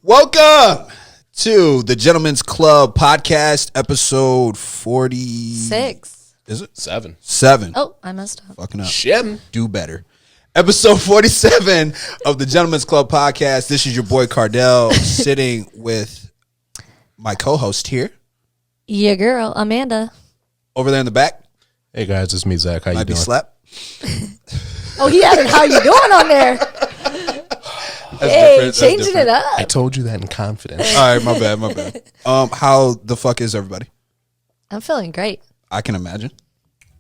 Welcome to the Gentlemen's Club podcast, episode 46. Is it? 7. Oh, I messed up. Fucking up. Shit. Do better. Episode 47 of the Gentlemen's Club podcast. This is your boy Cardell sitting with my co-host here. Your girl, Amanda. Over there in the back. Hey guys, it's me, Zach. How you Might be doing? Slap. Oh, he added how you doing on there. Hey, changing it up. I told you that in confidence. All right, my bad. How the fuck is everybody? I'm feeling great. I can imagine.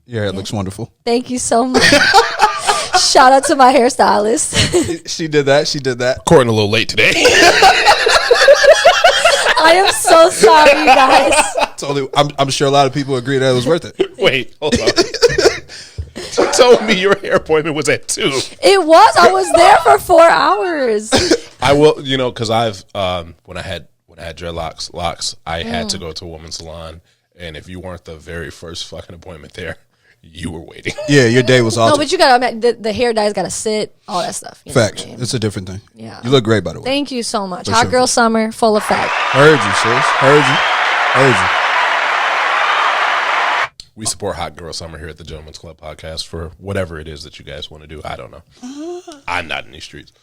Your hair looks wonderful. Thank you so much. Shout out to my hairstylist. She did that. Courting a little late today. I am so sorry, you guys. Totally. I'm sure a lot of people agree that it was worth it. Wait, hold on. You told me your hair appointment was at 2. It was. I was there for 4 hours. I will, because I've when I had dreadlocks, I had to go to a woman's salon, and if you weren't the very first fucking appointment there, you were waiting. Yeah, your day was No, altered. but you gotta the hair dye's gotta sit, all that stuff. You know Facts. what I mean? It's a different thing. Yeah. You look great, by the way. Thank you so much. For Hot sure. girl summer, full effect. Heard you, sis. Heard you. We support Hot Girl Summer here at the Gentlemen's Club podcast for whatever it is that you guys want to do. I don't know. I'm not in these streets.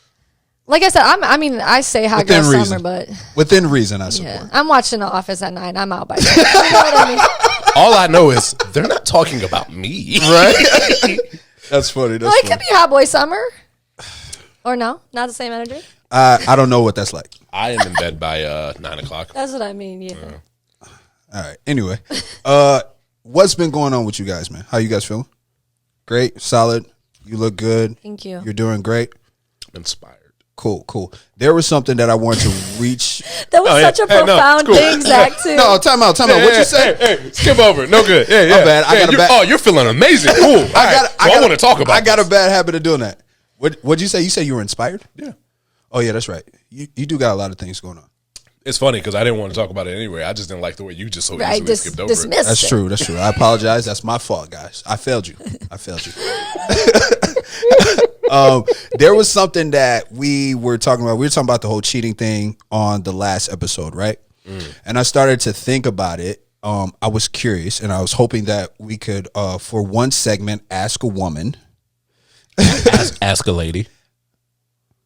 Like I said, I say hot Within girl reason. summer, but Within reason, I support. yeah, I'm watching The Office at 9. I'm out by 10. You know what I mean? All I know is they're not talking about me. Right? That's funny. Well, it could be hot boy summer, or no, not the same energy. I don't know what that's like. I am in bed by 9 o'clock. That's what I mean. Yeah. All right. Anyway, what's been going on with you guys, man? How you guys feeling? Great. Solid. You look good. Thank you. You're doing great. Inspired. Cool. There was something that I wanted to reach. That was such a no, profound it's cool. thing, Zach. Too. No, time out. What you said? Hey, skip over. No good. Yeah. My bad. I got a bad. Oh, you're feeling amazing. Cool. I want to talk about I got this. a bad habit of doing that. What'd you say? You said you were inspired? Yeah. Oh, yeah, that's right. You do got a lot of things going on. It's funny because I didn't want to talk about it anyway. I just didn't like the way you just so Right, easily skipped over it. dismissed That's it. true. I apologize. That's my fault, guys. I failed you. There was something that we were talking about. We were talking about the whole cheating thing on the last episode, right? And I started to think about it. I was curious, and I was hoping that we could, for one segment, ask a woman. Ask a lady.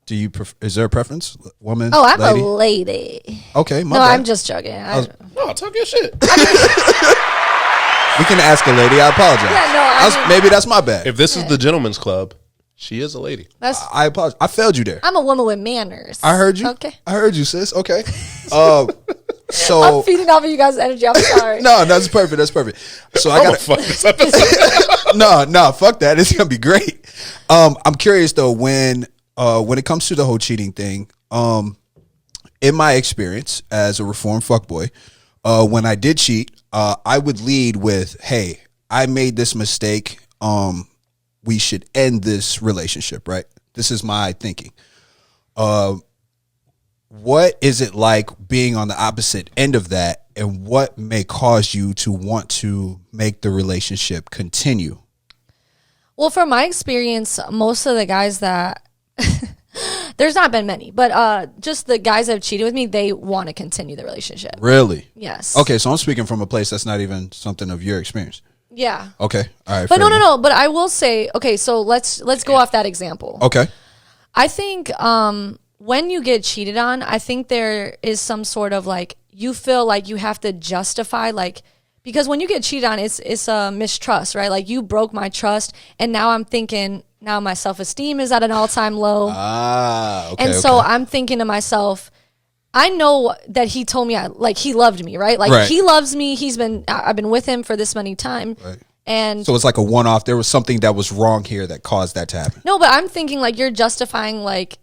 Do you? Is there a preference, woman? Oh, I'm lady? a lady. Okay, my No, bad. I'm just joking. No, talk your shit. We can ask a lady. I apologize. Yeah, no, I mean- maybe that's my bad. If this is the gentleman's club, she is a lady. I apologize. I failed you there. I'm a woman with manners. I heard you. Okay. I heard you, sis. Okay. So I'm feeding off of you guys' energy. I'm sorry. no, that's perfect. So I I'm gonna got fuck this episode. no, fuck that. It's gonna be great. I'm curious though when it comes to the whole cheating thing. In my experience as a reformed fuckboy, when I did cheat, I would lead with, "Hey, I made this mistake. We should end this relationship." Right. This is my thinking. What is it like being on the opposite end of that, and what may cause you to want to make the relationship continue? Well, from my experience, most of the guys that there's not been many, but just the guys that have cheated with me, they want to continue the relationship. Really? Yes. Okay, so I'm speaking from a place that's not even something of your experience. Yeah. Okay, all right. But fair enough. no. But I will say, okay, so let's go off that example. Okay, I think when you get cheated on, I think there is some sort of like you feel like you have to justify because when you get cheated on, it's a mistrust, right? Like you broke my trust, and now I'm thinking now my self-esteem is at an all-time low. okay. And so I'm thinking to myself, I know that he told me he loved me, right? Like Right. he loves me. I've been with him for this many time. Right. And So it's like a one-off. There was something that was wrong here that caused that to happen. no, but I'm thinking like you're justifying like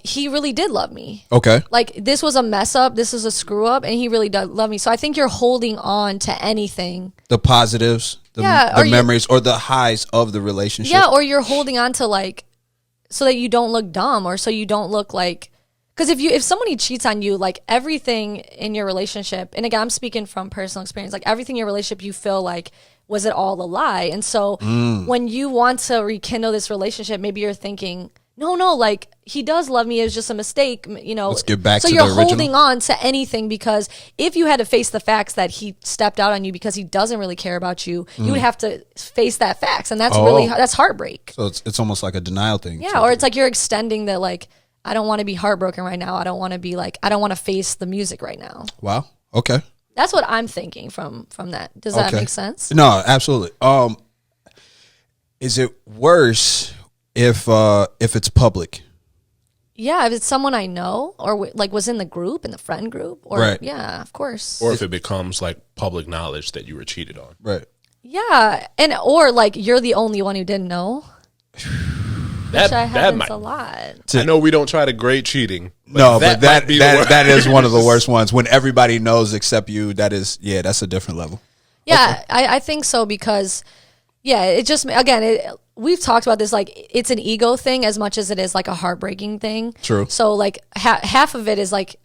he really did love me. Okay. Like this was a mess up, this was a screw up, and he really does love me. So I think you're holding on to anything. The positives, the or you- memories, or the highs of the relationship. Yeah, or you're holding on to so that you don't look dumb, or so you don't look like, because if somebody cheats on you, like everything in your relationship, and again I'm speaking from personal experience, like everything in your relationship you feel like, was it all a lie? And so when you want to rekindle this relationship, maybe you're thinking, no, like he does love me. It was just a mistake, you know. Let's get back so to you're the original. holding on to anything because if you had to face the facts that he stepped out on you because he doesn't really care about you, you would have to face that facts, and that's that's heartbreak. So it's almost like a denial thing. Yeah, or it's like you're extending that, like, I don't want to be heartbroken right now. I don't want to be like, I don't want to face the music right now. Wow. Okay. That's what I'm thinking from that. Does that make sense? No, absolutely. Is it worse if it's public? Yeah, if it's someone I know or like was in the group, in the friend group, or Right. yeah, of course. Or if it becomes like public knowledge that you were cheated on. Right. Yeah, and or like you're the only one who didn't know. That happens might. a lot. I know we don't try to grade cheating. No, but might be the worst. that is one of the worst ones. When everybody knows except you, that's a different level. Yeah, I think so because, yeah, it just, again, we've talked about this, like, it's an ego thing as much as it is like a heartbreaking thing. True. So like half of it is like,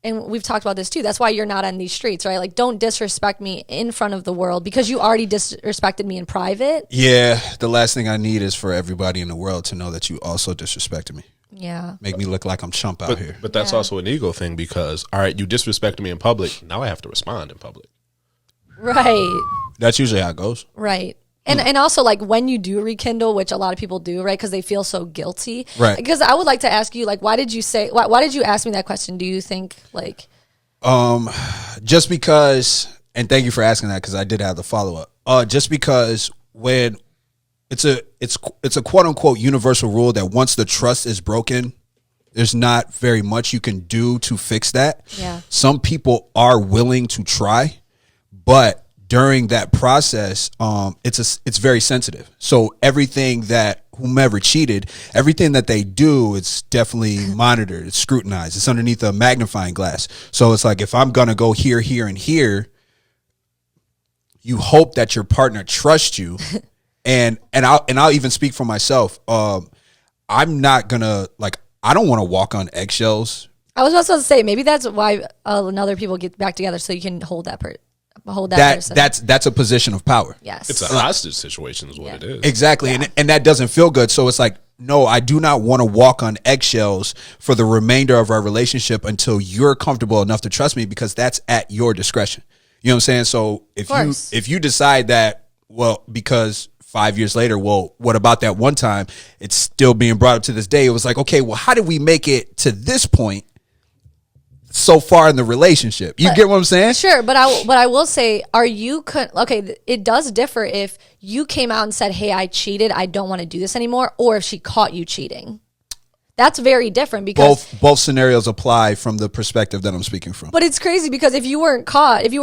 and we've talked about this too, that's why you're not on these streets, right? Like, don't disrespect me in front of the world because you already disrespected me in private. Yeah, the last thing I need is for everybody in the world to know that you also disrespected me. Yeah. Make me look like I'm chump out here. But that's also an ego thing because, all right, you disrespected me in public. Now I have to respond in public. Right. That's usually how it goes. Right. And also, like, when you do rekindle, which a lot of people do, right, because they feel so guilty. Right. Because I would like to ask you, like, why did you ask me that question? Do you think, like... Just because, and thank you for asking that because I did have the follow up. Just because when it's a quote unquote universal rule that once the trust is broken, there's not very much you can do to fix that. Yeah. Some people are willing to try, but during that process, it's very sensitive. So everything that whomever cheated, everything that they do, it's definitely monitored, it's scrutinized, it's underneath a magnifying glass. So it's like if I'm gonna go here, here, and here, you hope that your partner trusts you, and I'll even speak for myself. I'm not gonna I don't want to walk on eggshells. I was about to say, maybe that's why other people get back together so you can hold that person. That's a position of power. Yes. It's a hostage situation is what it is. Exactly. Yeah. And that doesn't feel good. So it's like, no, I do not want to walk on eggshells for the remainder of our relationship until you're comfortable enough to trust me, because that's at your discretion. You know what I'm saying? So if you decide that, well, because 5 years later, well, what about that one time? It's still being brought up to this day. It was like, okay, well, how did we make it to this point so far in the relationship? You get what I'm saying? Sure, but I will say, okay, it does differ if you came out and said, hey, I cheated, I don't want to do this anymore, or if she caught you cheating. That's very different because both scenarios apply from the perspective that I'm speaking from. But it's crazy because if you were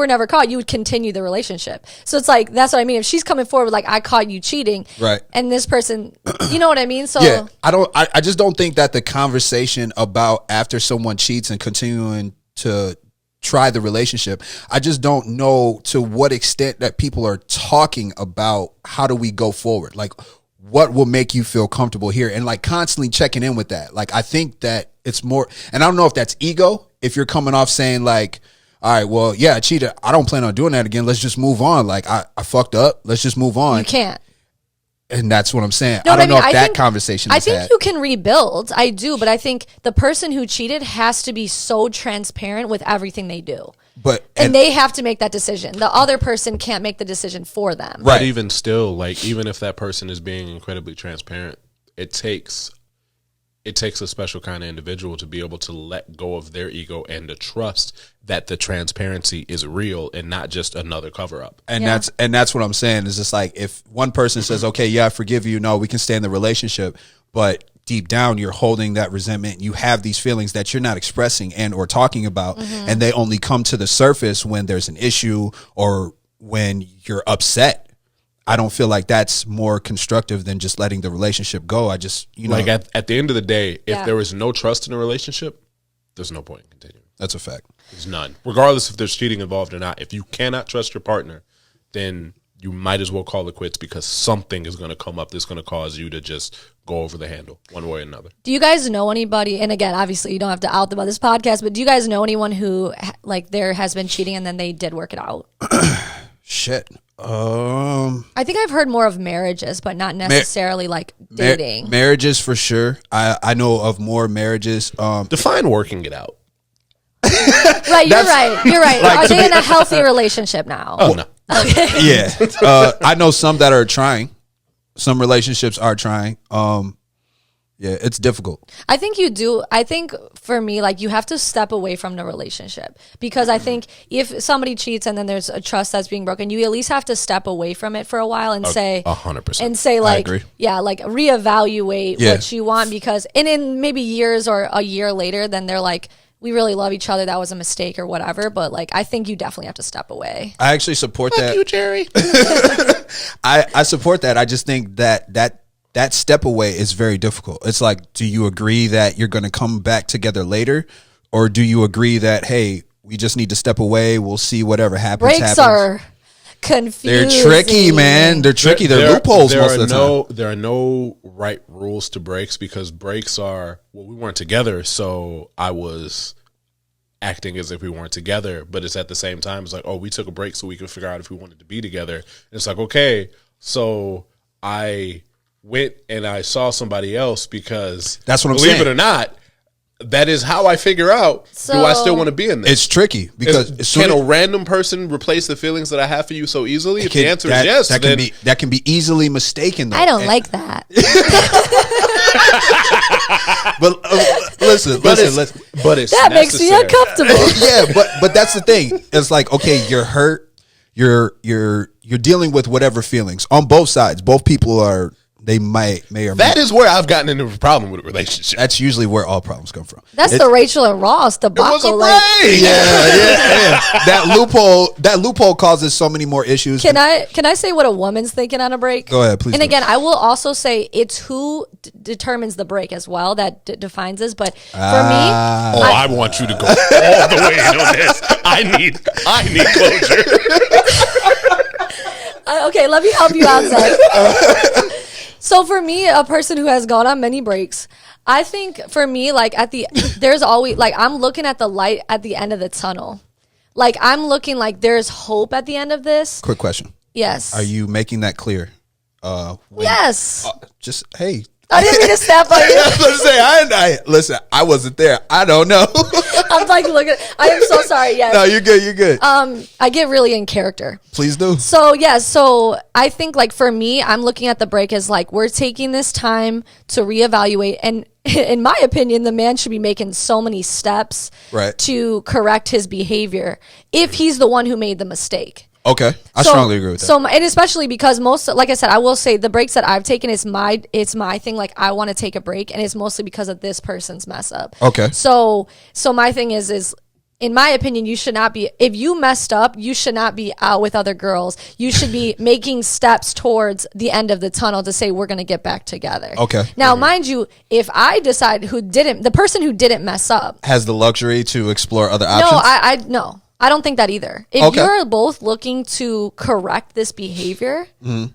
never caught, you would continue the relationship. So it's like, that's what I mean. If she's coming forward like, I caught you cheating, right, and this person, you know what I mean? So yeah, I just don't think that the conversation about after someone cheats and continuing to try the relationship, I just don't know to what extent that people are talking about how do we go forward. Like, what will make you feel comfortable here, and like constantly checking in with that. Like, I think that it's more, and I don't know if that's ego, if you're coming off saying like, all right, well, yeah, I cheated, I don't plan on doing that again, let's just move on. Like, I fucked up, let's just move on. You can't. And that's what I'm saying. No, I don't know if I that think, conversation I think you can rebuild. I do, but I think the person who cheated has to be so transparent with everything they do. And they have to make that decision. The other person can't make the decision for them. Right. But even still, like, even if that person is being incredibly transparent, it takes a special kind of individual to be able to let go of their ego and to trust that the transparency is real and not just another cover up. And that's what I'm saying. Is just like, if one person says, okay, yeah, I forgive you, no, we can stay in the relationship, but deep down you're holding that resentment, you have these feelings that you're not expressing and or talking about, and they only come to the surface when there's an issue or when you're upset. I don't feel like that's more constructive than just letting the relationship go. I just, like at the end of the day, if there is no trust in a relationship, there's no point in continuing. That's a fact. There's none. Regardless if there's cheating involved or not. If you cannot trust your partner, then you might as well call it quits, because something is going to come up that's going to cause you to just go over the handle one way or another. Do you guys know anybody, and again, obviously you don't have to out them on this podcast, but do you guys know anyone who, like, there has been cheating and then they did work it out? Shit. I think I've heard more of marriages, but not necessarily like dating. Marriages for sure. I know of more marriages. Define working it out. Right, you're right. You're right. Like, Are they in a healthy relationship now? Oh no. Yeah. I know some that are trying. Some relationships are trying. Yeah, it's difficult. I think you do. I think for me, like you have to step away from the relationship because I think if somebody cheats and then there's a trust that's being broken, you at least have to step away from it for a while and say 100%. and say like, agree. yeah, like reevaluate Yeah. what you want because and in maybe years or a year later, then they're like, we really love each other. That was a mistake or whatever. But like, I think you definitely have to step away. I actually support that. You, Jerry. I support that. I just think that step away is very difficult. It's like, do you agree that you're going to come back together later? Or do you agree that, hey, we just need to step away. We'll see whatever happens. Breaks are confusing. They're tricky, man. They're tricky. They're loopholes most of the time. There are no right rules to breaks because breaks are, well, we weren't together, so I was acting as if we weren't together. But it's at the same time, it's like, oh, we took a break so we could figure out if we wanted to be together. And it's like, okay, so I went and I saw somebody else because That's what I'm believe saying. it or not, that is how I figure out do I still want to be in this? It's tricky because Can a random person replace the feelings that I have for you so easily? If the answer is yes, that then can be easily mistaken. Though. I don't like that. But listen. but it's That makes me necessary. uncomfortable. Yeah, but that's the thing. It's like, okay, you're hurt. You're dealing with whatever feelings on both sides. Both people are. They may or may. That is where I've gotten into a problem with a relationship. That's usually where all problems come from. That's the Rachel and Ross debacle. was a like, break. Yeah. That loophole causes so many more issues. Can I say what a woman's thinking on a break? Go ahead, please And do. again, I will also say it's who determines the break as well that defines this. But for me, I want you to go all the way in on this. I need closure. okay, let me help you out, Zach. So for me, a person who has gone on many breaks, I think for me, like there's always like I'm looking at the light at the end of the tunnel. Like I'm looking like there's hope at the end of this. Quick question: Yes. Are you making that clear? Yes. Just hey. I didn't mean to snap on you. Let's say listen. I wasn't there. I don't know. I'm like looking. I am so sorry. Yes. No, you're good. You're good. I get really in character. Please do. So I think like for me, I'm looking at the break as like we're taking this time to reevaluate, and in my opinion, the man should be making so many steps Right. to correct his behavior if he's the one who made the mistake. Okay, I strongly agree with that. So, and especially because like I said, I will say the breaks that I've taken it's my thing. Like I want to take a break, and it's mostly because of this person's mess up. Okay. So my thing is in my opinion, you should not be, if you messed up, you should not be out with other girls. You should be making steps towards the end of the tunnel to say, we're going to get back together. Okay. Now, mind you, if I decide the person who didn't mess up, Has the luxury to explore other options. no, I don't think that either. If Okay. you're both looking to correct this behavior,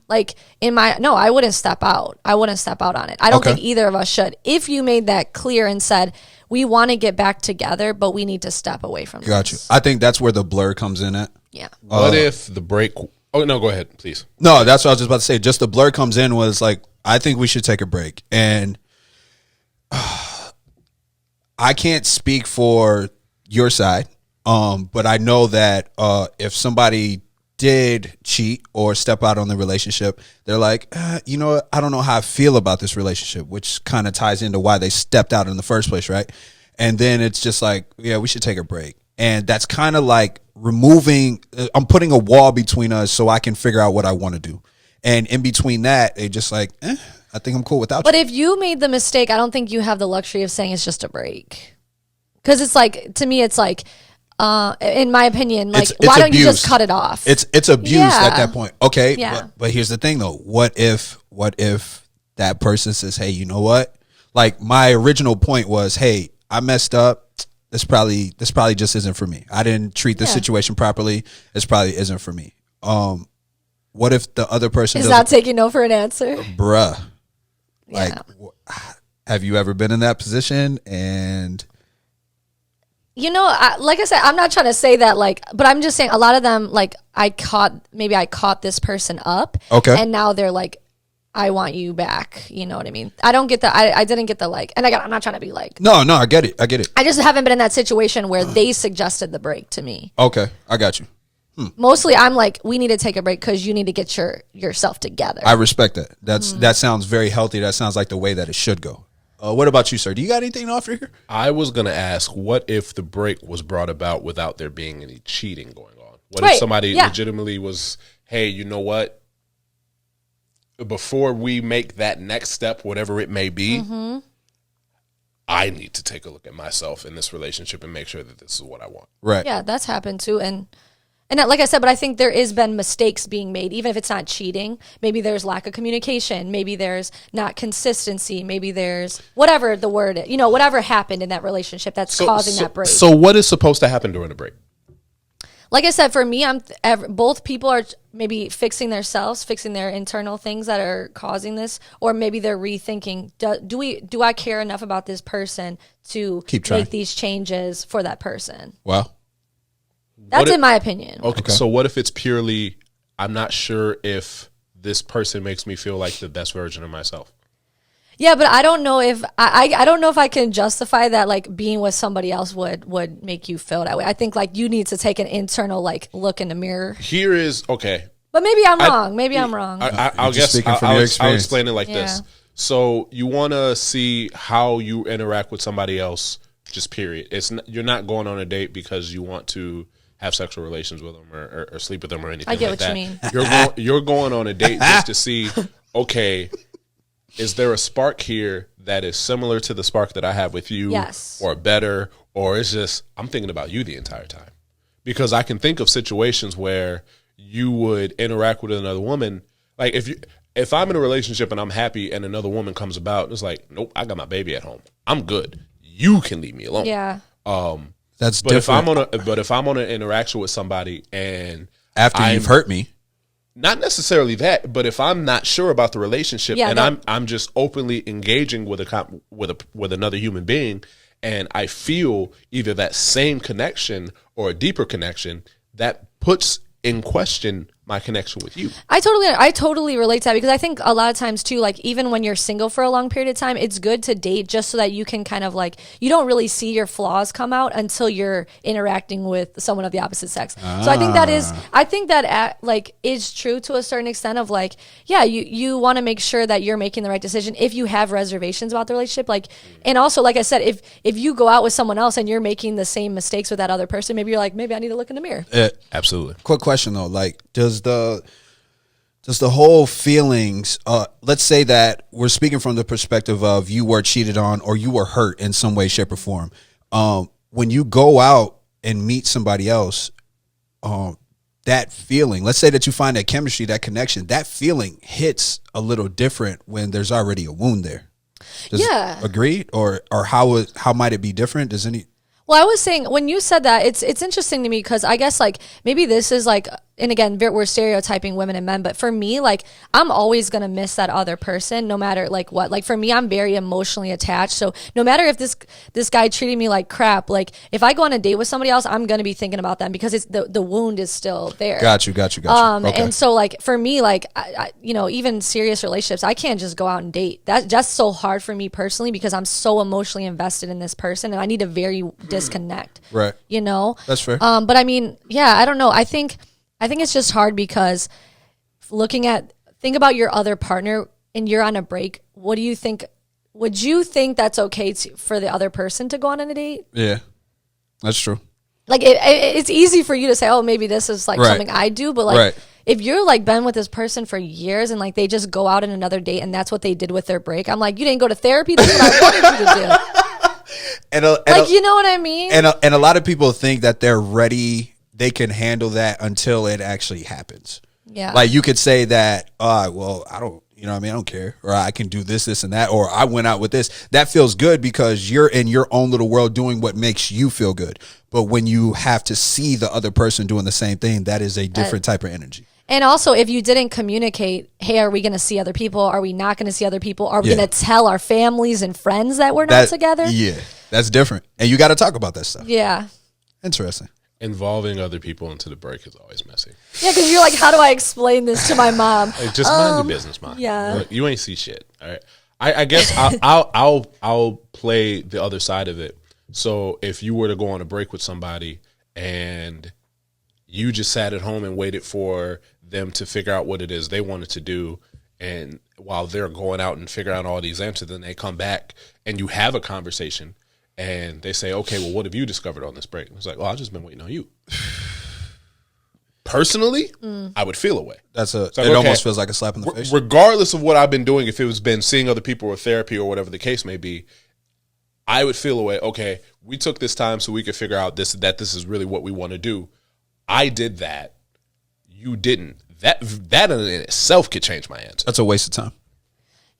like I wouldn't step out. I wouldn't step out on it. I don't Okay. think either of us should. If you made that clear and said, we want to get back together, but we need to step away from Got you. this. I think that's where the blur comes in at. Yeah. What if the break? Oh no, go ahead, please. No, that's what I was just about to say. Just the blur comes in was like, I think we should take a break. And I can't speak for your side, but I know that if somebody did cheat or step out on the relationship, they're like, you know what? I don't know how I feel about this relationship, which kind of ties into why they stepped out in the first place, right? And then it's just like, yeah, we should take a break. And that's kind of like I'm putting a wall between us so I can figure out what I want to do. And in between that, they just like, I think I'm cool without But you. if you made the mistake, I don't think you have the luxury of saying it's just a break. Because it's like, to me, it's like, in my opinion, like, It's why don't you abuse. just cut it off? It's abuse Yeah. at that point. Okay, Yeah. but here's the thing though. What if that person says, hey, you know what? Like my original point was, hey, I messed up. This probably just isn't for me. I didn't treat the Yeah. situation properly. This probably isn't for me. What if the other person Is doesn't- not taking no for an answer. bruh? Like, Yeah. have you ever been in that position? And Like I said, I'm not trying to say that, like, but I'm just saying a lot of them, like, I caught this person up. Okay. And now they're like, I want you back. You know what I mean? I don't get the, I didn't get the, like, and I'm not trying to be like. No, I get it. I just haven't been in that situation where they suggested the break to me. Okay, I got you. Mostly I'm like, we need to take a break because you need to get yourself together. I respect that. That sounds very healthy. That sounds like the way that it should go. What about you, sir? Do you got anything to offer here? I was going to ask, what if the break was brought about without there being any cheating going on? What Right, if somebody yeah. legitimately was, hey, you know what? Before we make that next step, whatever it may be, I need to take a look at myself in this relationship and make sure that this is what I want. Right. Yeah, that's happened too. And like I said, but I think there is been mistakes being made, even if it's not cheating. Maybe there's lack of communication. Maybe there's not consistency. Maybe there's whatever the word is, whatever happened in that relationship that's causing that break. So what is supposed to happen during a break? Like I said, for me, both people are maybe fixing themselves, fixing their internal things that are causing this, or maybe they're rethinking, do I care enough about this person to Keep trying. make these changes for that person? Wow. That's in my opinion. Okay. So what if it's purely, I'm not sure if this person makes me feel like the best version of myself? Yeah, but I don't know if I don't know if I can justify that, like, being with somebody else would make you feel that way. I think, like, you need to take an internal, like, look in the mirror. Here is, okay. But maybe I'm wrong. Maybe I'm wrong. I'll just guess speaking from I'll your experience. explain it like Yeah. this. So you want to see how you interact with somebody else, just period. You're not going on a date because you want to have sexual relations with them or sleep with them or anything I get like what that. you mean. You're going on a date just to see, okay, is there a spark here that is similar to the spark that I have with you? Yes. Or better, or it's just, I'm thinking about you the entire time. Because I can think of situations where you would interact with another woman. Like if I'm in a relationship and I'm happy and another woman comes about, it's like, nope, I got my baby at home. I'm good. You can leave me alone. Yeah. That's But different. if I'm on an interaction with somebody and After you've hurt me. not necessarily that, but if I'm not sure about the relationship Yeah, and I'm just openly engaging with with another human being, and I feel either that same connection or a deeper connection, that puts in question my connection with you. I totally relate to that, because I think a lot of times too, like, even when you're single for a long period of time, it's good to date just so that you can kind of, like, you don't really see your flaws come out until you're interacting with someone of the opposite sex. So I think that like is true to a certain extent of, like, yeah, you want to make sure that you're making the right decision if you have reservations about the relationship. Like, and also, like I said, if you go out with someone else and you're making the same mistakes with that other person, maybe you're like, maybe I need to look in the mirror. Absolutely. Quick question though, like, does the whole feelings, let's say that we're speaking from the perspective of you were cheated on or you were hurt in some way, shape, or form. When you go out and meet somebody else, that feeling, let's say that you find that chemistry, that connection, that feeling hits a little different when there's already a wound there. Yeah. Agree? Or how might it be different? Well, I was saying, when you said that, it's interesting to me, because I guess, like, maybe this is, like, and again, we're stereotyping women and men, but for me, like, I'm always going to miss that other person no matter, like, what. Like, for me, I'm very emotionally attached. So no matter if this guy treated me like crap, like, if I go on a date with somebody else, I'm going to be thinking about them because it's the wound is still there. Got you. Okay. And so, like, for me, like, I even serious relationships, I can't just go out and date. That's so hard for me personally, because I'm so emotionally invested in this person and I need to very disconnect. Right. That's fair. But I mean, yeah, I don't know. I think it's just hard, because think about your other partner and you're on a break. What do you think? Would you think that's okay for the other person to go on a date? Yeah, that's true. Like, it's easy for you to say, oh, maybe this is, like, Right. something I do, but, like, Right. if you're, like, been with this person for years and, like, they just go out on another date and that's what they did with their break, I'm like, you didn't go to therapy? That's what I wanted you to do. You know what I mean? And a lot of people think that they're ready, they can handle that until it actually happens. Yeah. Like, you could say that, well, I don't, I don't care, or I can do this and that, or I went out with this. That feels good because you're in your own little world doing what makes you feel good. But when you have to see the other person doing the same thing, that is a different type of energy. And also, if you didn't communicate, hey, are we going to see other people? Are we not going to see other people? Are we Yeah. going to tell our families and friends that we're not together? Yeah, that's different. And you got to talk about that stuff. Yeah. Interesting. Involving other people into the break is always messy. Yeah, because you're like, how do I explain this to my mom? Like, just mind your business, man. yeah. Look, you ain't see shit. All right. I guess I'll play the other side of it. So if you were to go on a break with somebody and you just sat at home and waited for them to figure out what it is they wanted to do, and while they're going out and figuring out all these answers, then they come back and you have a conversation and they say, okay, well, what have you discovered on this break? And it's like, well, I've just been waiting on you. Personally, I would feel away. It like, almost feels like a slap in the face. Regardless of what I've been doing, if it was been seeing other people or therapy or whatever the case may be, I would feel away. Okay, we took this time so we could figure out this is really what we want to do. I did that. You didn't. That in itself could change my answer. That's a waste of time.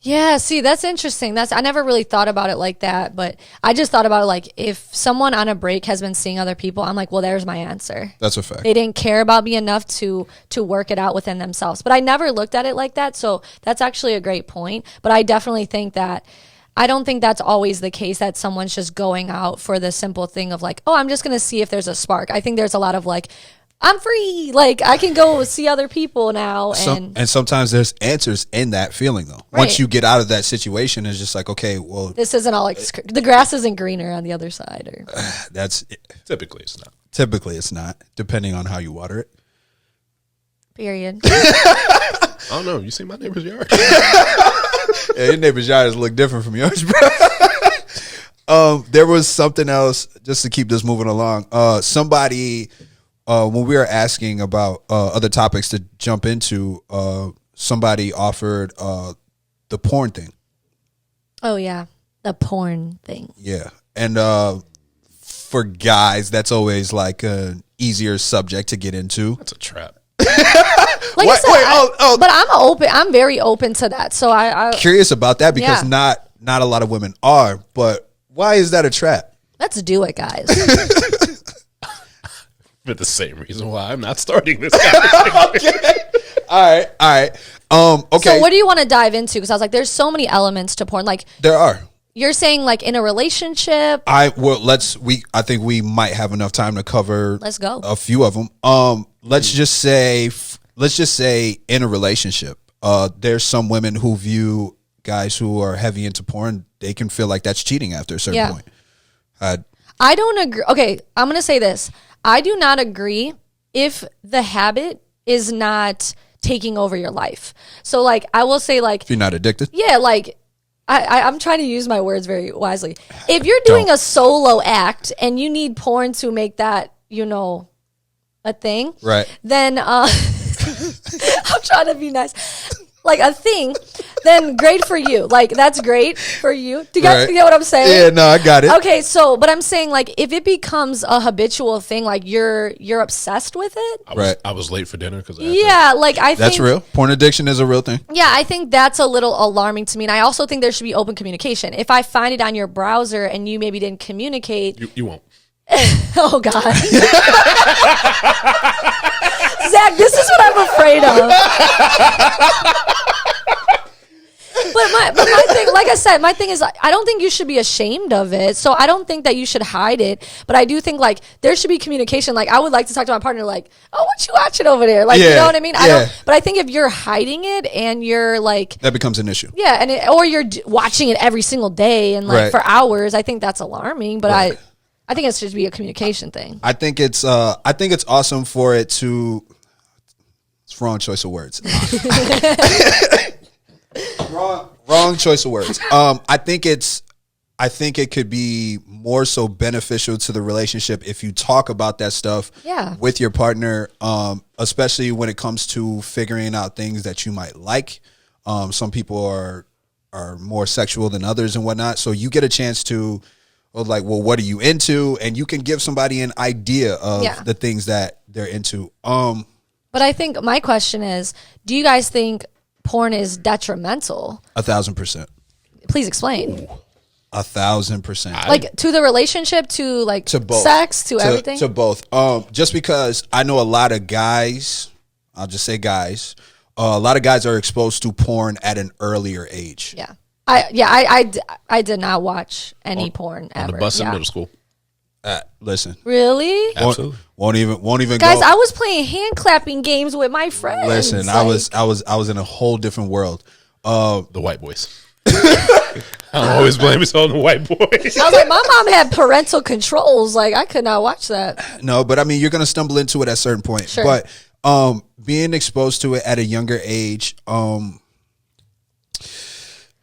Yeah, see, that's interesting. I never really thought about it like that, but I just thought about it like if someone on a break has been seeing other people, I'm like, well, there's my answer. That's a fact. They didn't care about me enough to work it out within themselves. But I never looked at it like that, so that's actually a great point. But I definitely think that I don't think that's always the case, that someone's just going out for the simple thing of like, oh, I'm just going to see if there's a spark. I think there's a lot of like, I'm free. Like, I can go see other people now. And sometimes there's answers in that feeling, though. Right. Once you get out of that situation, it's just like, okay, well, this isn't all like, the grass isn't greener on the other side. Or that's Typically, it's not. typically it's not, depending on how you water it. period. I don't know. You see my neighbor's yard? Yeah, your neighbor's yards look different from yours, bro. There was something else, just to keep this moving along. Somebody, when we were asking about other topics to jump into, somebody offered the porn thing. Oh, yeah. The porn thing. Yeah. And for guys, that's always like an easier subject to get into. That's a trap. Like What? I said, Wait, but I'm very open to that. So I Curious about that because Yeah. not a lot of women are, but why is that a trap? let's do it, guys. For the same reason why I'm not starting this conversation. All right. Okay. So what do you want to dive into? Because I was like, there's so many elements to porn. Like There are. you're saying, like in a relationship. I think we might have enough time to cover. Let's go. A few of them. Let's just say in a relationship, there's some women who view guys who are heavy into porn. They can feel like that's cheating after a certain Yeah. point. I don't agree. Okay, I'm going to say this. I do not agree if the habit is not taking over your life. So, like, I will say, like, If you're not addicted, yeah, like, I'm trying to use my words very wisely. If you're doing a solo act and you need porn to make that, a thing, right? then I'm trying to be nice. Like a thing, then great for you. Like that's great for you. Do you guys Right. get what I'm saying? Yeah, no, I got it. Okay, but I'm saying like if it becomes a habitual thing, like you're obsessed with it. Right. I was late for dinner because Yeah, like I think That's real. Porn addiction is a real thing. Yeah, I think that's a little alarming to me. And I also think there should be open communication. If I find it on your browser and you maybe didn't communicate, You won't. oh God. Zach, this is what I'm afraid of. But my thing, like I said, my thing is I don't think you should be ashamed of it. So I don't think that you should hide it. But I do think like there should be communication. Like I would like to talk to my partner like, oh, what you watching over there? Like, you Yeah, know what I mean? yeah. But I think if you're hiding it and you're like, That becomes an issue. yeah, or you're watching it every single day and like Right. for hours, I think that's alarming. But I think it should be a communication thing. I think it's awesome for it to. It's wrong choice of words. wrong choice of words. I think it could be more so beneficial to the relationship if you talk about that stuff Yeah. with your partner, especially when it comes to figuring out things that you might like. Some people are more sexual than others and whatnot. So you get a chance to like, well, what are you into? And you can give somebody an idea of Yeah. the things that they're into. But I think my question is, do you guys think porn is detrimental? 1,000%. Please explain. 1,000%. Like to the relationship, to like To both. sex, to everything? To both. Just because I know a lot of guys, I'll just say guys. A lot of guys are exposed to porn at an earlier age. Yeah. I did not watch any porn On ever. the bus in Yeah. middle school. Listen, Really? Absolutely. won't even Guys, go. I was playing hand clapping games with my friends. Listen, I was in a whole different world. The white boys. I always blame it on the white boys. I was like, my mom had parental controls. Like, I could not watch that. No, but I mean, you're gonna stumble into it at a certain point. Sure. But being exposed to it at a younger age,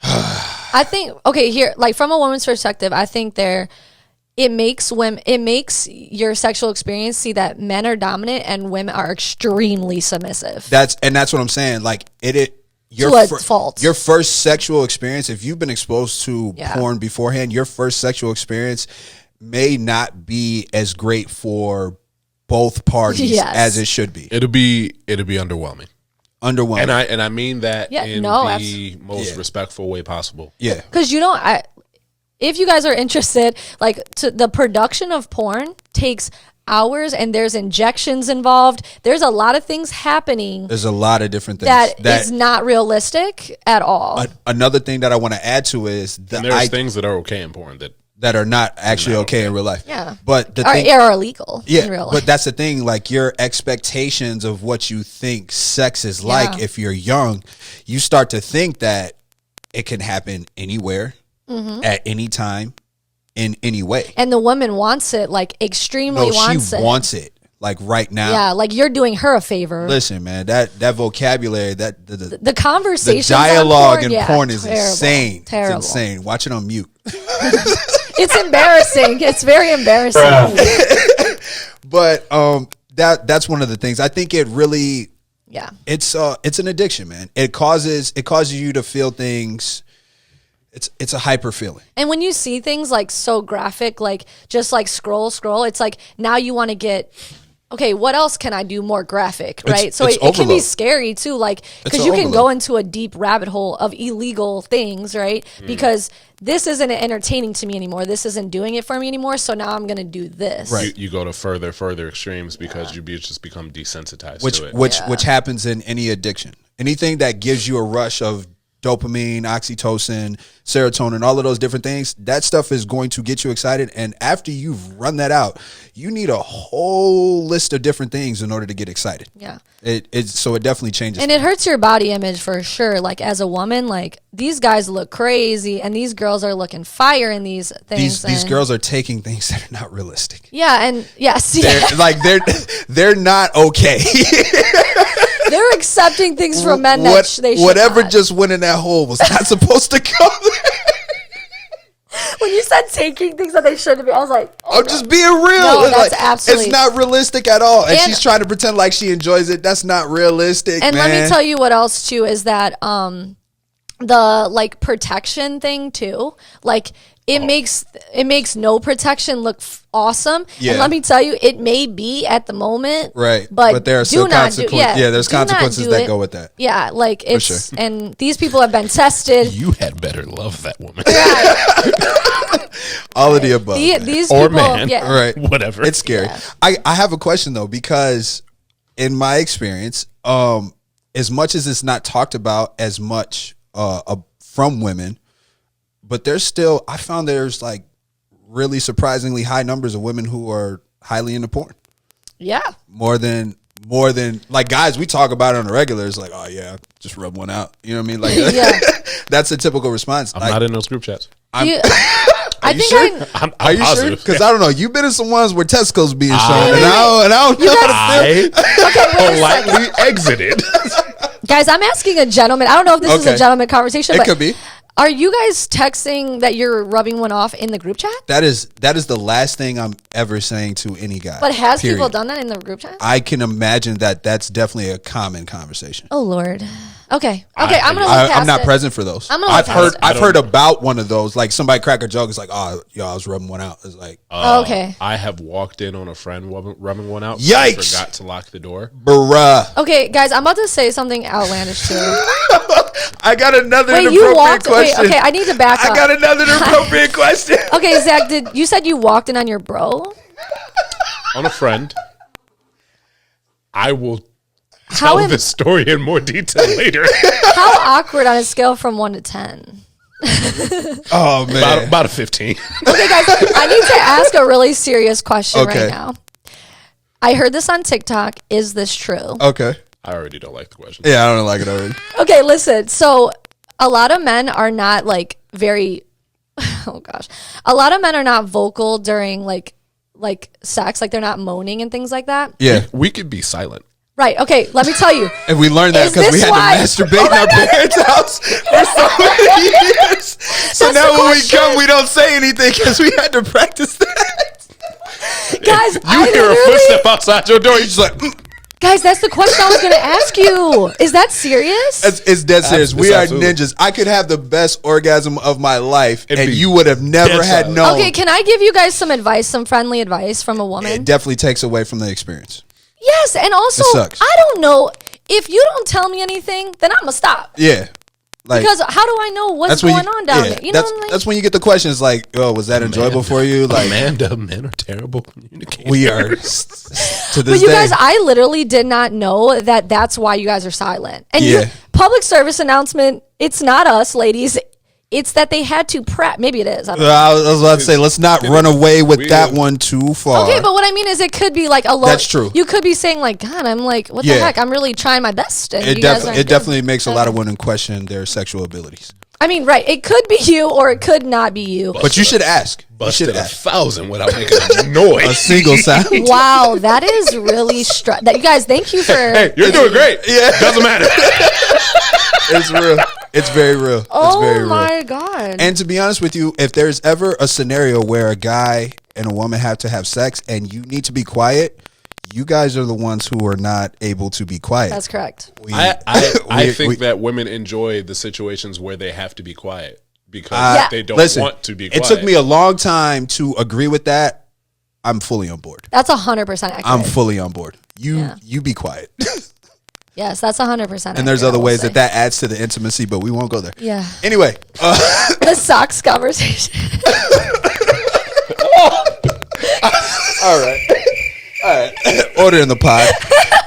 I think, okay, here, like from a woman's perspective, I think it makes your sexual experience see that men are dominant and women are extremely submissive. that's what I'm saying. Like your To a fault. Your first sexual experience, if you've been exposed to Yeah. porn beforehand, your first sexual experience may not be as great for both parties Yes. as it should be. It'll be underwhelming. Underwhelming. And I mean that Yeah, in no, the most respectful way possible. yeah. Because if you guys are interested, like the production of porn takes hours and there's injections involved. There's a lot of things happening There's a lot of different things that is not realistic at all. Another thing that I want to add to is And there's the things that are okay in porn that are not actually okay in real life. Yeah. But the Or thing, are illegal yeah, in real life. but that's the thing. Like your expectations of what you think sex is like, Yeah. if you're young, you start to think that it can happen anywhere, Mm-hmm. at any time, in any way. And the woman wants it, like extremely No, wants she it. wants it, like right now. Yeah, like you're doing her a favor. Listen, man, that vocabulary, that the The conversations, dialogue on in porn, yeah, porn is terrible, insane. Terrible. It's insane. Watch it on mute. It's embarrassing. It's very embarrassing. But that's one of the things. I think it really Yeah. it's an addiction, man. It causes you to feel things. It's a hyper feeling. And when you see things like so graphic, like just like scroll, it's like now you want to get, okay, what else can I do more graphic, right? So it's it can be overload. scary too, like, because It's you an can go overload. into a deep rabbit hole of illegal things, right? Because this isn't entertaining to me anymore. This isn't doing it for me anymore. So now I'm going to do this. Right. you go to further extremes because you just become desensitized to it. Which happens in any addiction. Anything that gives you a rush of dopamine, oxytocin, serotonin, all of those different things, that stuff is going to get you excited. And after you've run that out, you need a whole list of different things in order to get excited. Yeah. So it definitely changes. And it hurts your body image for sure. Like as a woman, like these guys look crazy and these girls are looking fire in these things. These and- girls are taking things that are not realistic. Yeah, and yes, They're, like they're not okay. they're accepting things from men that they should whatever not. just went in that hole was not supposed to go there. When you said taking things that they shouldn't be, I was like, oh, I'm just being real. No, It's that's like, absolutely- It's not realistic at all. And And- she's trying to pretend like she enjoys it. That's not realistic, And man. let me tell you what else too is that the like protection thing too, like it makes no protection look awesome. Yeah. And let me tell you, it may be at the moment, Right. But there are do still not do- consequences. Yeah, there's do not consequences do that it. go with that. Yeah, like it's sure. and these people have been tested. You had better love that woman. All of the above. man. These Or people, man. yeah, Right. Whatever. It's scary. Yeah. I have a question though, because in my experience, as much as it's not talked about as much from women, but I found there's like really surprisingly high numbers of women who are highly into porn. yeah. More than like guys, we talk about it on the regular. It's like, oh yeah, just rub one out. You know what I mean? Like Yeah. that's a typical response. I'm Like, not in those group chats. I think sure? I'm are you sure? positive. Because I don't know. You've been in some ones where testicles being shown, I- and I don't know how to feel. I politely exited. guys, I'm asking a gentleman. I don't know if this is Okay. a gentleman conversation, It but could be. are you guys texting that you're rubbing one off in the group chat? That is the last thing I'm ever saying to any guy. But has period. people done that in the group chat? I can imagine that that's definitely a common conversation. Oh Lord. Okay. I'm gonna look past I'm not it. present for those. I'm gonna I've look heard past it. I've heard about one of those. Like somebody crack a joke. It's like, oh, yo, I was rubbing one out. It's like, Okay. I have walked in on a friend rubbing one out. Yikes. Forgot to lock the door. bruh. Okay, guys, I'm about to say something outlandish too. I got another Wait, you inappropriate walked. Wait, question. okay, I need to back up. I got another inappropriate question. Okay, Zach, you said you walked in on your bro? On a friend. I will Tell im- this story in more detail later. how awkward on a scale from 1 to 10? Oh man. about a 15. Okay, guys, I need to ask a really serious question Okay. right now. I heard this on TikTok. Is this true? Okay. I already don't like the question. Yeah, I don't like it already. Okay, listen. So a lot of men are not like very oh gosh. A lot of men are not vocal during like sex, like they're not moaning and things like that. Yeah. We could be silent. Right. Okay, let me tell you. And we learned that Is because we this had why- to masturbate in our parents' house for so many years. So That's now the when we question. come, we don't say anything because we had to practice that. Guys, You I hear a literally footstep outside your door. You're just like, Guys, that's the question I was going to ask you. Is that serious? it's dead serious. We are absolutely. ninjas. I could have the best orgasm of my life, It'd and be you would have never dead had silent. known. Okay, can I give you guys some advice, some friendly advice from a woman? It definitely takes away from the experience. Yes, and also, It sucks. I don't know. If you don't tell me anything, then I'm going to stop. Yeah. Like, Because how do I know what's going on down there? You know what I'm that's when you get the questions like, "Oh, was that enjoyable for you?" Like, Amanda, men are terrible communicators. we are to this But you day. guys, I literally did not know that that's why you guys are silent. And Yeah. public service announcement, it's not us, ladies. It's that they had to prep. Maybe it is. I don't know. I was about to say, let's not run away with we- that one too far. Okay, but what I mean is it could be like a low. That's true. You could be saying like, God, I'm like, what the Yeah. heck? I'm really trying my best. And it, you guys it aren't good. definitely makes a lot of women question their sexual abilities. I mean, right. It could be you or it could not be you. But you should ask. You Busted should a ask. 1,000 without making a noise. A single sound. Wow, that is really that you guys, thank you for Hey, you're doing great. Yeah. Doesn't matter. It's real. It's very real. It's Oh very real. my God. And to be honest with you, if there's ever a scenario where a guy and a woman have to have sex and you need to be quiet, you guys are the ones who are not able to be quiet. That's correct. We- I we- think we- that women enjoy the situations where they have to be quiet because Yeah. they don't listen, want to be quiet. it took me a long time to agree with that. I'm fully on board. That's 100% accurate. I'm fully on board. Yeah. You be quiet. Yes, that's 100%. And there's accurate, other I will ways say. that adds to the intimacy, but we won't go there. Yeah. Anyway, The socks conversation. all right. Order in the pod.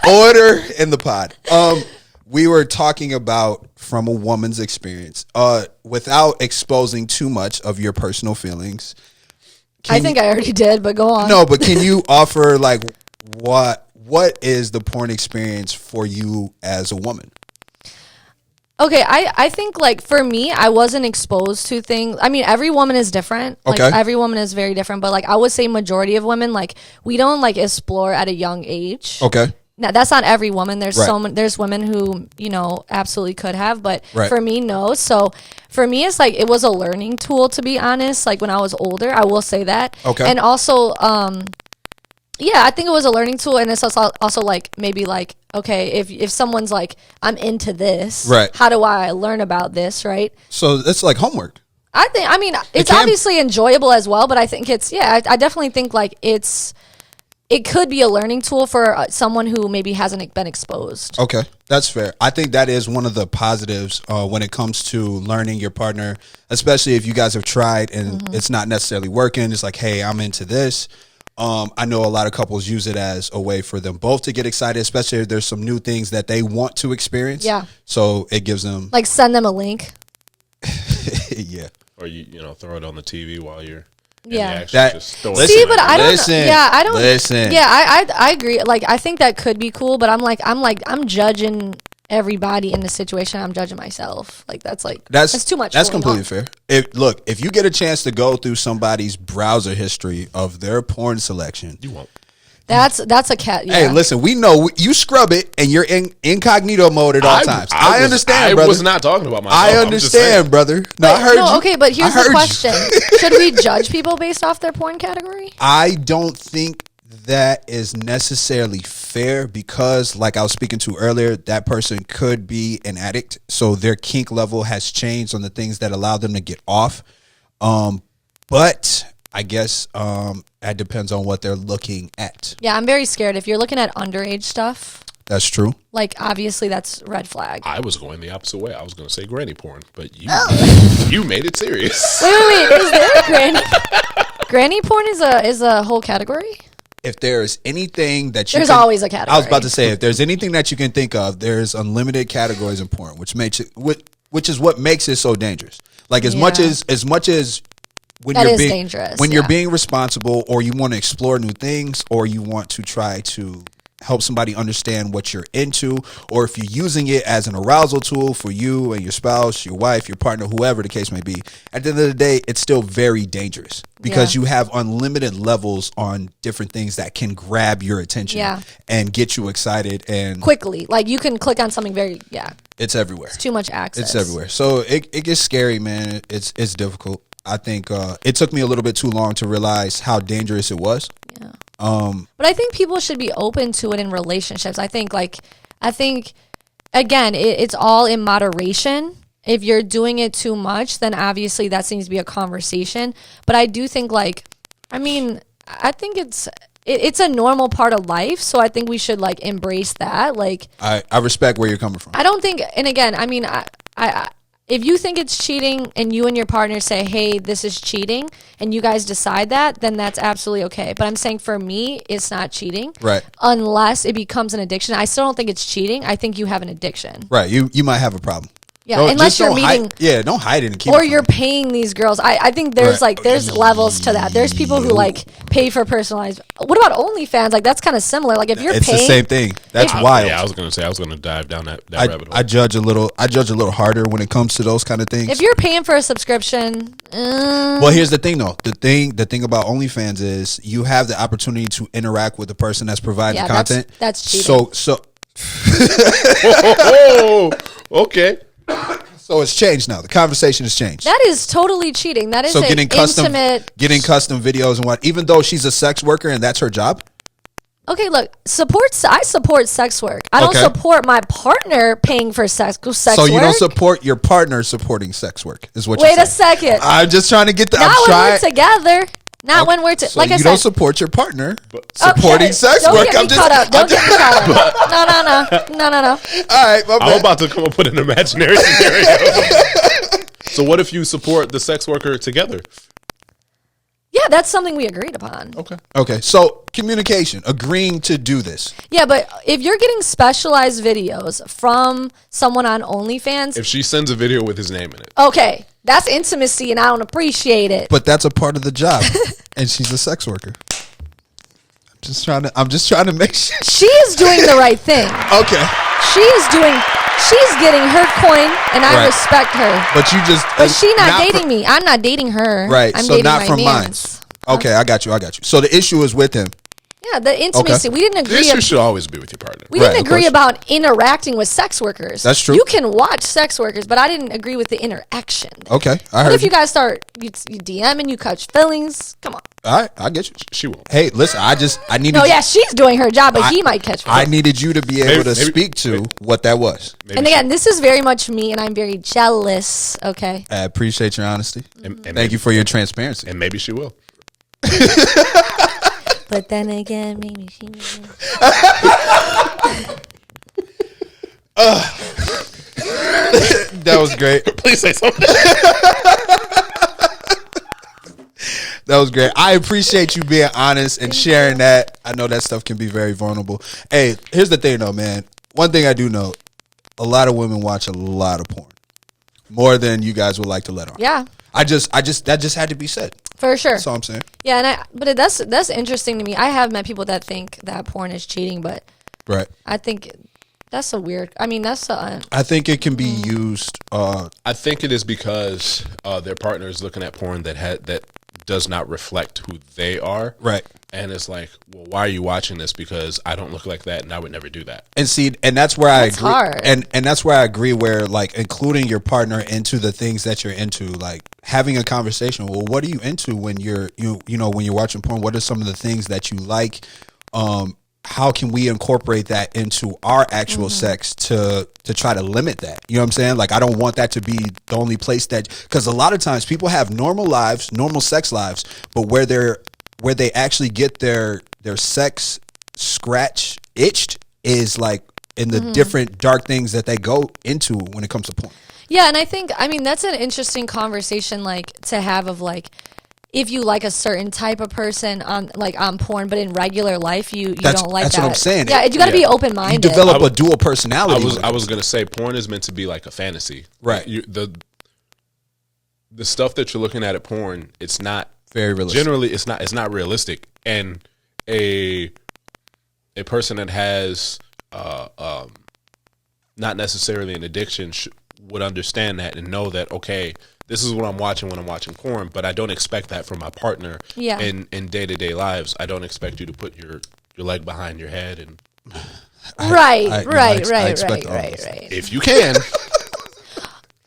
Order in the pod. We were talking about from a woman's experience, without exposing too much of your personal feelings. I think I already did, but go on. No, but can you offer like what is the porn experience for you as a woman? Okay, I think like for me, I wasn't exposed to things. I mean, every woman is different. Like Okay. every woman is very different, but like I would say majority of women, like we don't like explore at a young age. Okay. Now that's not every woman. There's Right. there's women who, absolutely could have, but Right. for me, no. So for me, it's like it was a learning tool, to be honest. Like when I was older, I will say that. Okay. And also, yeah, I think it was a learning tool, and it's also like maybe like, okay, if someone's like, I'm into this, Right. how do I learn about this, right? So it's like homework. I mean, it's can- obviously enjoyable as well, but I think I definitely think like it could be a learning tool for someone who maybe hasn't been exposed. Okay, that's fair. I think that is one of the positives when it comes to learning your partner, especially if you guys have tried and it's not necessarily working. It's like, hey, I'm into this. I know a lot of couples use it as a way for them both to get excited, especially if there's some new things that they want to experience. Yeah. So it gives them, Like send them a link. yeah. or you throw it on the TV while you're in Yeah. the action, That- just throw it Listen, See, but I don't. listen, Yeah, I don't. listen. Yeah, I agree. Like, I think that could be cool, but I'm judging everybody in the situation. I'm judging myself. Like, that's too much. That's going completely on. fair. If you get a chance to go through somebody's browser history of their porn selection, You won't. That's a cat. Yeah. hey, listen, we know you scrub it and you're in incognito mode at all times. I understand, I brother. was not talking about myself. I I'm just understand, saying. brother. No, I heard you. Okay, but here's I heard the you. question: Should we judge people based off their porn category? I don't think that is necessarily fair because, like I was speaking to earlier, that person could be an addict. So their kink level has changed on the things that allow them to get off. But I guess that depends on what they're looking at. Yeah, I'm very scared. If you're looking at underage stuff, That's true. like obviously that's red flag. I was going the opposite way. I was going to say granny porn, but you Oh. you made it serious. Wait. Is there granny? Granny porn is a whole category. if there's anything that you There's can- always a category. I was about to say, if there's anything that you can think of, there's unlimited categories in porn, which makes it, which is what makes it so dangerous. Like as much as when That you're is being dangerous, when you're yeah. being responsible, or you want to explore new things, or you want to try to help somebody understand what you're into, or if you're using it as an arousal tool for you and your spouse, your wife, your partner, whoever the case may be, at the end of the day, it's still very dangerous because Yeah. you have unlimited levels on different things that can grab your attention Yeah. and get you excited, and quickly. Like you can click on something very, it's everywhere. too much access. It's everywhere. So it gets scary, man. It's difficult. I think it took me a little bit too long to realize how dangerous it was. Yeah. But I think people should be open to it in relationships. I think again, it's all in moderation. If you're doing it too much, then obviously that seems to be a conversation. But I do think I think it's a normal part of life. So I think we should like embrace that. Like I respect where you're coming from. I don't think, and again, I mean, I if you think it's cheating and you and your partner say, hey, this is cheating, and you guys decide that, then that's absolutely okay. But I'm saying for me, it's not cheating. Right. Unless it becomes an addiction. I still don't think it's cheating. I think you have an addiction. Right. You might have a problem. Yeah. Don't- Unless just you're don't meeting. don't hide it and keep Or it you're from paying these girls. I think there's Right. there's levels to that. There's people who like pay for personalized. What about OnlyFans? Like that's kind of similar. Like if you're It's paying, the same thing. That's If- wild. Yeah, I was gonna dive down that rabbit hole. I judge a little harder when it comes to those kind of things. if you're paying for a subscription, Well, here's the thing though. The thing about OnlyFans is you have the opportunity to interact with the person that's providing Yeah, the content. that's cheating. So Oh, okay. so it's changed now. The conversation has changed. that is totally cheating. That is So an getting custom intimate. videos and what, even though she's a sex worker and that's her job. Okay, look, I support sex work. I don't Okay. support my partner paying for sex So you work. don't support your partner supporting sex work, is what Wait you're a saying. second. I'm just trying to get the. Not I'm when trying. we're together. Not when we're So like I you said. don't support your partner supporting sex don't work. Get me caught up. Don't get me caught up. No. All right, my I'm bad. about to come up with an imaginary scenario. So what if you support the sex worker together? Yeah, that's something we agreed upon. Okay. Okay, so communication, agreeing to do this. Yeah, but if you're getting specialized videos from someone on OnlyFans, If she sends a video with his name in it. okay, that's intimacy, and I don't appreciate it. But that's a part of the job, and she's a sex worker. I'm just trying to make sure. She is doing the right thing. Okay, She's getting her coin, and I Right. respect her. but you just. But she not dating fr- me. I'm not dating her. Right, I'm so dating not my from mine. mans. Okay, I got you. So the issue is with him. Yeah, the intimacy. We didn't The agree. issue should always be with your partner. We Right, didn't of agree course. about interacting with sex workers. That's true. You can watch sex workers, but I didn't agree with the interaction. Okay, I What heard if you guys start you DMing, you catch feelings? Come on. All right, I get you. She won't. Hey, listen, I needed. No, yeah, she's doing her job, but he might catch I feelings. needed you to be able to Maybe- speak to what that was. Maybe And again, this is very much me, and I'm very jealous. Okay. I appreciate your honesty. and Thank you for your transparency. And maybe she will. But then again, maybe she will. That was great. Please say something. That was great. I appreciate you being honest and sharing that. I know that stuff can be very vulnerable. Hey, here's the thing though, man. One thing I do know, a lot of women watch a lot of porn. More than you guys would like to let on. Yeah, That just had to be said. for sure. That's all I'm saying. Yeah, but that's interesting to me. I have met people that think that porn is cheating, but Right. I think that's a weird. I mean, that's a I think it can be used I think it is because their partner is looking at porn that does not reflect who they are. right. And it's like, well, why are you watching this? Because I don't look like that, and I would never do that. And see, and that's where I That's agree. hard. And that's where I agree. Where like including your partner into the things that you're into, like having a conversation. Well, what are you into when you're when you're watching porn? What are some of the things that you like? How can we incorporate that into our actual sex to try to limit that? You know what I'm saying? Like I don't want that to be the only place that, because a lot of times people have normal lives, normal sex lives, but where they actually get their sex scratch itched is like in the different dark things that they go into when it comes to porn. Yeah, and I mean that's an interesting conversation like to have of like if you like a certain type of person on porn, but in regular life you don't like that's that. what I'm saying. Yeah, you got to be open You minded. develop a dual personality. I was gonna say porn is meant to be like a fantasy, right? The stuff that you're looking at porn, it's not very realistic. Generally, it's not realistic, and a person that has not necessarily an addiction would understand that and know that, okay, this is what I'm watching when I'm watching porn, but I don't expect that from my partner. Yeah. In day-to-day lives, I don't expect you to put your leg behind your head and right. If you can,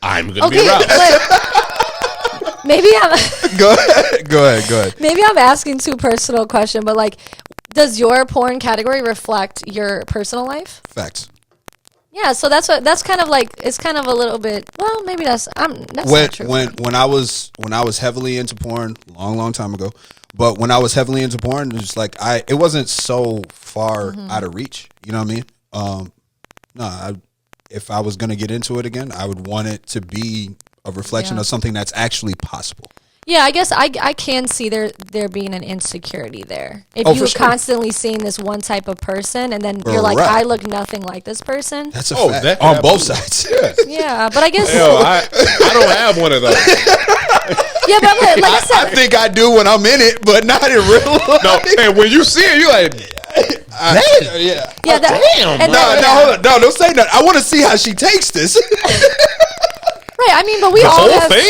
I'm gonna be Okay, aroused. maybe I'm Go ahead. maybe I'm asking too personal question, but like, does your porn category reflect your personal life? Facts. Yeah, so that's kind of like, it's kind of a little bit, well, maybe that's not true. When I was heavily into porn long time ago, but when I was heavily into porn, it was like it wasn't so far out of reach. You know what I mean? If I was gonna get into it again, I would want it to be a reflection of something that's actually possible. Yeah, I guess I can see there being an insecurity there. If Oh, you're for sure. constantly seeing this one type of person and then you're like, Right. I look nothing like this person. That's a Oh, fact that- on both sides. Yeah, but I guess Hell, I don't have one of those. yeah, but like I said, I think I do when I'm in it, but not in real life. No, and when you see it, you're like, Yeah. yeah, damn, and No, then- hold on. No, don't say that. I want to see how she takes this. right. I mean, but we all whole have. thing?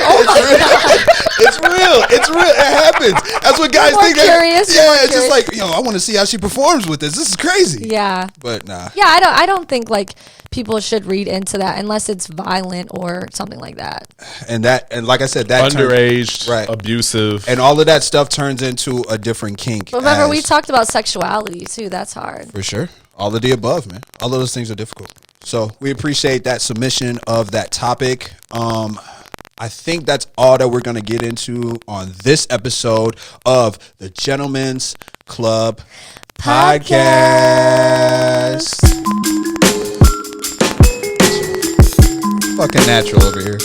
Oh my god! It's real. It's real. It happens. That's what guys More think. curious, Yeah, more it's just curious. like, yo, I want to see how she performs with this. This is crazy. Yeah, But nah. yeah. I don't think like people should read into that unless it's violent or something like that. And like I said, that Underage, right. abusive. and all of that stuff turns into a different kink. But remember, we as- talked about sexuality too. That's hard. For sure. All of the above, man. All of those things are difficult. So we appreciate that submission of that topic. I think that's all that we're going to get into on this episode of the Gentlemen's Club Podcast. Fucking natural over here.